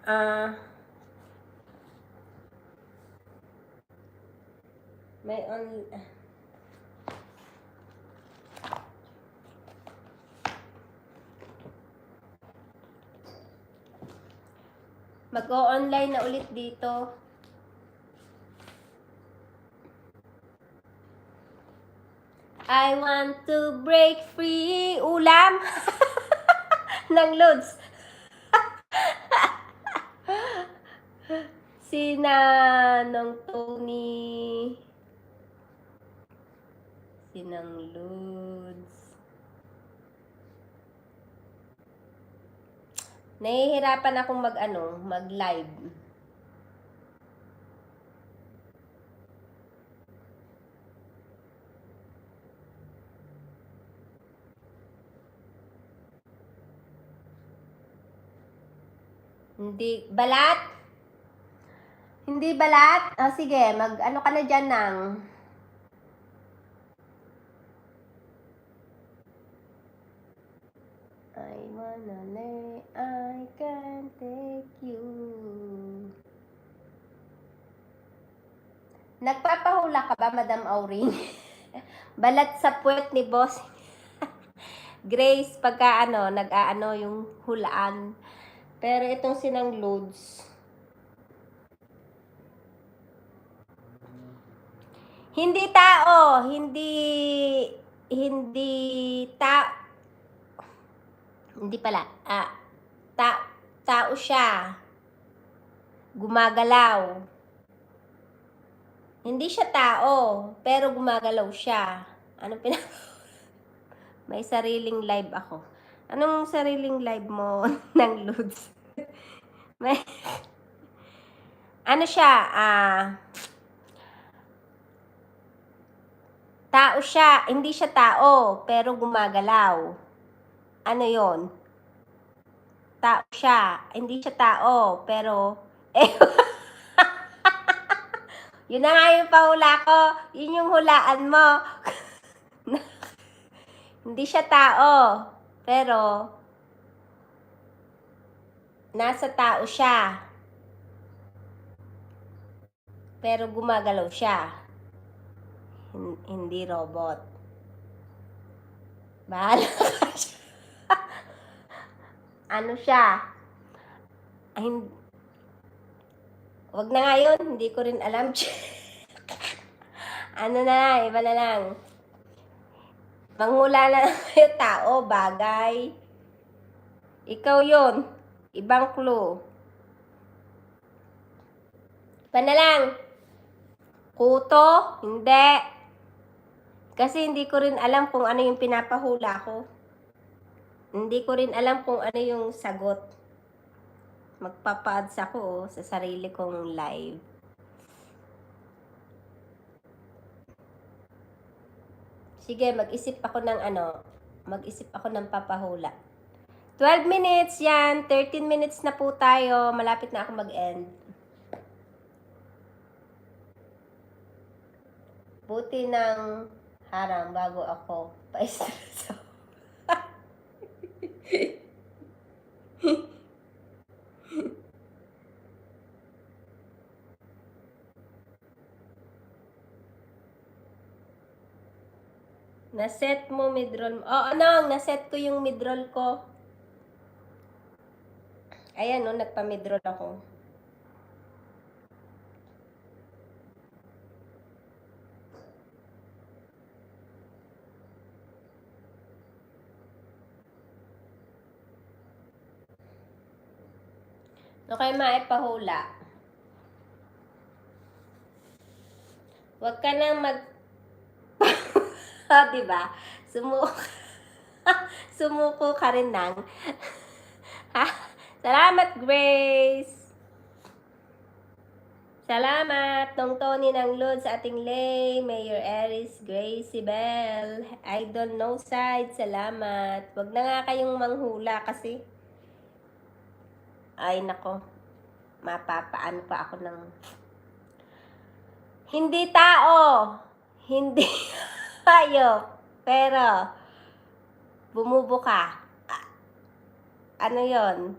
Ah, may on... Mag-o-online na ulit dito. I want to break free. Ulam ng Lods. Sinanong Tony. Sinang Lods. Nahihirapan akong mag-live. Hindi, balat? Hindi balat? O sige, mag-ano ka na dyan ng... I wanna lay, I can take you. Nagpapahula ka ba, Madam Auring? Balat sa puwet ni Boss. Grace, pagka nag-aano yung hulaan. Pero itong sinang Lods. Hindi tao, hindi pala. Tao siya. Gumagalaw. Hindi siya tao, pero gumagalaw siya. Anong May sariling live ako. Anong sariling live mo ng Lods? May... Ano siya? Tao siya. Hindi siya tao, pero gumagalaw. Ano yon? Tao siya. Hindi siya tao, pero... Yun na nga yung pahula ko. Yun yung hulaan mo. Hindi siya tao, pero nasa tao siya. Pero gumagalaw siya. Hindi robot. Bahala ka siya. Ano siya? Wag na nga yun. Hindi ko rin alam. Ano na, iba na lang. Manghula na lang kayo, tao, bagay. Ikaw yun. Ibang clue. Iba na lang. Kuto? Hindi. Kasi hindi ko rin alam kung ano yung pinapahula ko. Hindi ko rin alam kung ano yung sagot. Magpapa-ads ako sa sarili kong live. Sige, mag-isip ako ng papahula. 12 minutes yan. 13 minutes na po tayo. Malapit na ako mag-end. Buti ng harang bago ako pa-espresso. Naset mo midroll mo. Oh, naset ko yung midroll ko. Ayan, nagpa-midroll ako. Okay, maipahula. Huwag ka nang diba? Sumuko ka rin ng... Salamat, Grace! Salamat, Tong Tony ng Lods sa ating Lay, Mayor Eris, Gracie Bell, Idol No Side, salamat. Huwag na nga kayong manghula kasi. Ay, nako. Mapapaano pa ako ng... Hindi tao. Hindi hayop. Pero, bumubo ka. Ano yon?